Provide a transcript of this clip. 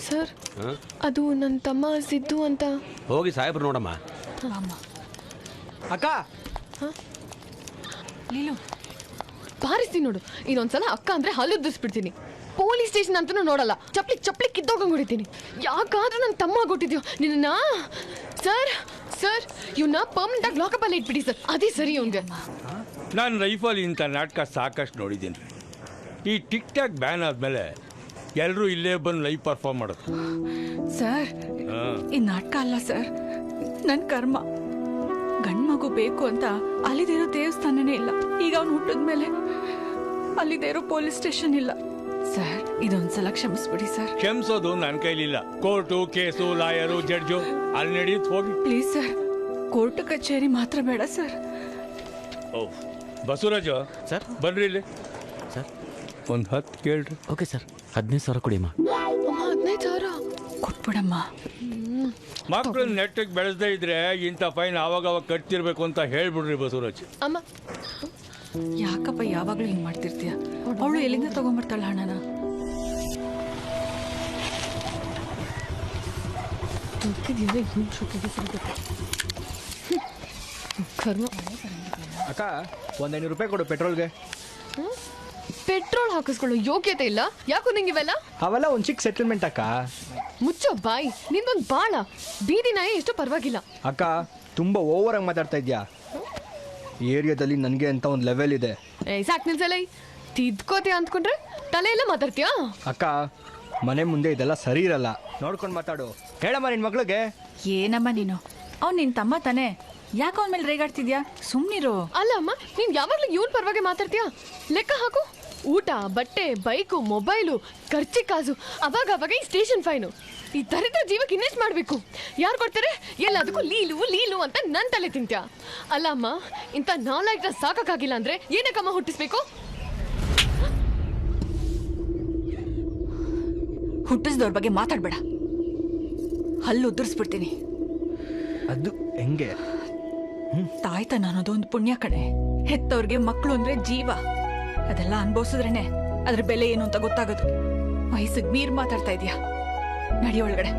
Sir ಅದು ನನ್ನ ತಮ್ಮ ಸಿದ್ದು ಅಂತ. ಹೋಗಿ ಸಾಹೇಬ್ರು ನೋಡಮ್ಮ. ಅಕ್ಕ ಲೀಲು ಬಾರಿಸ್ತೀನಿ ನೋಡು, ಇನ್ನೊಂದ್ಸಲ ಅಕ್ಕ ಅಂದ್ರೆ ಹಲ್ಲುದ್ದಿಸ್ಬಿಡ್ತೀನಿ. ಪೊಲೀಸ್ ಸ್ಟೇಷನ್ ಅಂತನೂ ನೋಡಲ್ಲ, ಚಪ್ಲಿ ಕಿದ್ದೋಗಂಗ್ ಹೊಡಿತೀನಿ. ಯಾಕಾದ್ರೂ ನನ್ನ ತಮ್ಮ ಕೊಟ್ಟಿದ್ಯೋ ನಿನ್ನ. ಸರ್ ಸರ್ ಇವನ್ನ ಪರ್ಮನೆಂಟ್ ಆಗಿ ಲಾಕಪ್ ಅಲ್ಲಿ ಇಟ್ಬಿಡಿ ಸರ್, ಅದೇ ಸರಿ ಅವನ್ಗೆ. ನಾನು ಲೈಫಲ್ಲಿ ಇಂಥ ನಾಟಕ ಸಾಕಷ್ಟು ನೋಡಿದ್ದೀನಿ. ಈ ಟಿಕ್ ಟಾಕ್ ಬ್ಯಾನ್ ಆದಮೇಲೆ ಎಲ್ಲರೂ ಇಲ್ಲೇ ಬಂದು ಲೈವ್ ಪರ್ಫಾರ್ಮ್ ಮಾಡೋದು. ಸರ್ ಈ ನಾಟಕ ಅಲ್ಲ ಸರ್, ನನ್ನ ಕರ್ಮ. ಗಂಡು ಮಗು ಬೇಕು ಅಂತ ಅಲ್ಲಿದೇ ಇರೋ ದೇವಸ್ಥಾನನೇ ಇಲ್ಲ. ಈಗ ಅವ್ನು ಹುಟ್ಟಿದ್ಮೇಲೆ ಅಲ್ಲಿದೇ ಇರೋ ಪೊಲೀಸ್ ಸ್ಟೇಷನ್ ಇಲ್ಲ. ಸರ್ ಇದೊಂದ್ಸಲ ಕ್ಷಮಿಸ್ಬಿಡಿ ಸರ್. ಕ್ಷಮಿಸೋದು ನನ್ನ ಕೈಲಿಲ್ಲ. ಕೋರ್ಟು, ಕೇಸು, ಲಾಯರು, ಜಡ್ಜು ಅಲ್ಲಿ ನಡೆಯುತ್ತೆ. ಹೋಗಿ ಪ್ಲೀಸ್ ಸರ್, ಕೋರ್ಟ್ ಕಚೇರಿ ಮಾತ್ರ ಬೇಡ ಸರ್. ಓ ಬಸವರಾಜು ಸರ್ ಬನ್ರಿ ಇಲ್ಲಿ ಸರ್. ಒಂದು 10 ಕೇಳ್ರಿ. Okay sir, 15,000 ಕೊಡಿಮ್ಮ. 15,000 ಕೊಟ್ಬಿಡಮ್ಮ. ಮಕ್ಕಳು ನೆಟ್ಟಿಗೆ ಬೆಳೆಸದೇ ಇದ್ರೆ ಇಂಥ ಫೈನ್ ಆವಾಗ ಕಟ್ತಿರ್ಬೇಕು ಅಂತ ಹೇಳ್ಬಿಡ್ರಿ ಬಸವರಾಜ್. ಅಮ್ಮ ಯಾಕಪ್ಪ ಯಾವಾಗ್ಲೂ ಹಿಂಗ್ ಮಾಡ್ತಿರ್ತೀಯ? ಅವಳು ಎಲ್ಲಿಂದ ತಗೊಂಡ್ಬರ್ತಾಳ ಹಣನ? ಅಕ್ಕ ಒಂದು 500 ರೂಪಾಯಿ ಕೊಡು ಪೆಟ್ರೋಲ್ಗೆ. ಪೆಟ್ರೋಲ್ ಹಾಕಿಸ್ಕೊಳ್ಳೋ ಯೋಗ್ಯತೆ ಇಲ್ಲ ಯಾಕೋ ನಿಂಗೆ ಇವೆಲ್ಲ? ಅವೆಲ್ಲ ಒಂದು ಚಿಕ್ಕ ಸೆಟಲ್ಮೆಂಟ್ ಅಕ್ಕ. ಮುಚ್ಚೋ ಬಾಯಿ, ನಿಂದೊಂದು ಬಾಳ ಬೀದಿ ನಾಯಿ ಎಷ್ಟು ಪರವಾಗಿಲ್ಲ. ಅಕ್ಕ ತುಂಬ ಓವರ್ ಆಗಿ ಮಾತಾಡ್ತಾ ಇದ್ಯಾ. ಏರಿಯಾದಲ್ಲಿ ನನಗೆ ಅಂತ ಒಂದು ಲೆವೆಲ್ ಇದೆ. ಸಾಕ್ ನಿಲ್ಸಲ್ಲ, ತಿದ್ಕೋತೀಯ ಅಂದ್ಕೊಂಡ್ರೆ ತಲೆ ಎಲ್ಲ ಮಾತಾಡ್ತೀಯಾ? ಅಕ್ಕ ಮನೆ ಮುಂದೆ ಇದೆಲ್ಲ ಸರಿ ಇರಲ್ಲ, ನೋಡ್ಕೊಂಡು ಮಾತಾಡು. ಹೇಳಮ್ಮ ನಿನ್ನ ಮಗಳಿಗೆ. ಏನಮ್ಮ ನೀನು? ಅವ್ನು ನಿನ್ ತಮ್ಮ ತಾನೆ, ಯಾಕೆ ಅವನ ಮೇಲೆ ರೇಗಾಡ್ತಿದ್ಯಾ? ಸುಮ್ನಿರು. ಅಲ್ಲ ಅಮ್ಮ, ನೀನ್ ಯಾವಾಗ್ಲೂ ಇವನ್ ಪರವಾಗಿ ಮಾತಾಡ್ತೀಯಾ? ಲೆಕ್ಕ ಹಾಕು. ಊಟ, ಬಟ್ಟೆ, ಬೈಕು, ಮೊಬೈಲು, ಖರ್ಚಿ ಕಾಸು, ಅವಾಗ ಈ ಸ್ಟೇಷನ್ ಫೈನು. ಈ ದರಿದ್ರ ಜೀವಕ್ಕೆ ಇನ್ವೆಸ್ಟ್ ಮಾಡ್ಬೇಕು. ಯಾರು ಕೊಡ್ತಾರೆ? ಎಲ್ಲದಕ್ಕೂ ಲೀಲು ಅಂತ ನನ್ ತಲೆ ತಿಂತ್ಯಾ? ಅಲ್ಲ ಅಮ್ಮ, ಇಂಥ ನಾಲ್ಕು ಸಾಕಾಗಿಲ್ಲ ಅಂದ್ರೆ ಏನಕ್ಕಮ್ಮ ಹುಟ್ಟಿಸ್ಬೇಕು? ಹುಟ್ಟಿಸ್ದವ್ರ ಬಗ್ಗೆ ಮಾತಾಡ್ಬೇಡ, ಹಲ್ಲು ಉದುರಿಸ್ಬಿಡ್ತೀನಿ. ಅದು ಹೆಂಗೆ? ತಾಯ್ತನ ಅನ್ನೋದೊಂದು ಪುಣ್ಯ ಕಣೆ. ಹೆತ್ತವ್ರಿಗೆ ಮಕ್ಕಳು ಅಂದ್ರೆ ಜೀವ. ಅದೆಲ್ಲ ಅನ್ಭವಿಸಿದ್ರೇನೆ ಅದ್ರ ಬೆಲೆ ಏನು ಅಂತ ಗೊತ್ತಾಗೋದು. ವಯಸ್ಸಿಗೆ ಮೀರ್ ಮಾತಾಡ್ತಾ ಇದೀಯಾ. ನಡಿ ಒಳಗಡೆ.